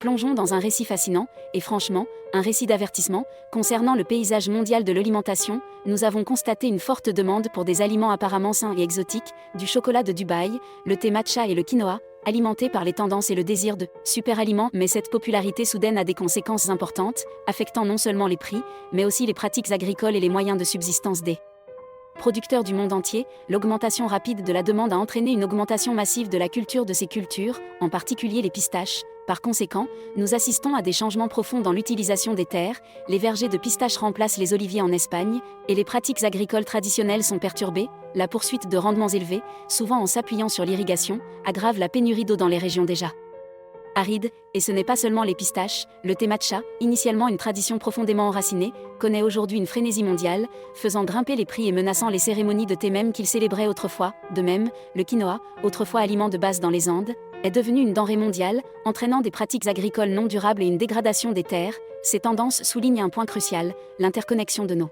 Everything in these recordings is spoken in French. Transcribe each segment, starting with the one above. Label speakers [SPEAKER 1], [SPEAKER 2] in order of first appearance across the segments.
[SPEAKER 1] Plongeons dans un récit fascinant, et franchement, un récit d'avertissement, concernant le paysage mondial de l'alimentation. Nous avons constaté une forte demande pour des aliments apparemment sains et exotiques, du chocolat de Dubaï, le thé matcha et le quinoa, alimentés par les tendances et le désir de super aliments. Mais cette popularité soudaine a des conséquences importantes, affectant non seulement les prix, mais aussi les pratiques agricoles et les moyens de subsistance des producteurs du monde entier. L'augmentation rapide de la demande a entraîné une augmentation massive de la culture de ces cultures, en particulier les pistaches. Par conséquent, nous assistons à des changements profonds dans l'utilisation des terres, les vergers de pistaches remplacent les oliviers en Espagne, et les pratiques agricoles traditionnelles sont perturbées. La poursuite de rendements élevés, souvent en s'appuyant sur l'irrigation, aggrave la pénurie d'eau dans les régions déjà arides. Et ce n'est pas seulement les pistaches. Le thé matcha, initialement une tradition profondément enracinée, connaît aujourd'hui une frénésie mondiale, faisant grimper les prix et menaçant les cérémonies de thé même qu'il célébrait autrefois. De même, le quinoa, autrefois aliment de base dans les Andes, est devenu une denrée mondiale, entraînant des pratiques agricoles non durables et une dégradation des terres. Ces tendances soulignent un point crucial, l'interconnexion de nos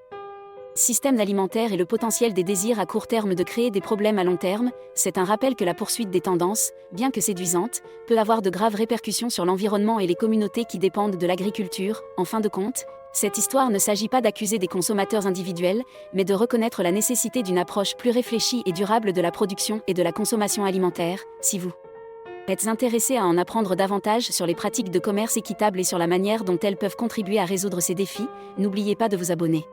[SPEAKER 1] systèmes alimentaires et le potentiel des désirs à court terme de créer des problèmes à long terme. C'est un rappel que la poursuite des tendances, bien que séduisante, peut avoir de graves répercussions sur l'environnement et les communautés qui dépendent de l'agriculture. En fin de compte, cette histoire ne s'agit pas d'accuser des consommateurs individuels, mais de reconnaître la nécessité d'une approche plus réfléchie et durable de la production et de la consommation alimentaire. Si vous êtes intéressé à en apprendre davantage sur les pratiques de commerce équitable et sur la manière dont elles peuvent contribuer à résoudre ces défis, n'oubliez pas de vous abonner.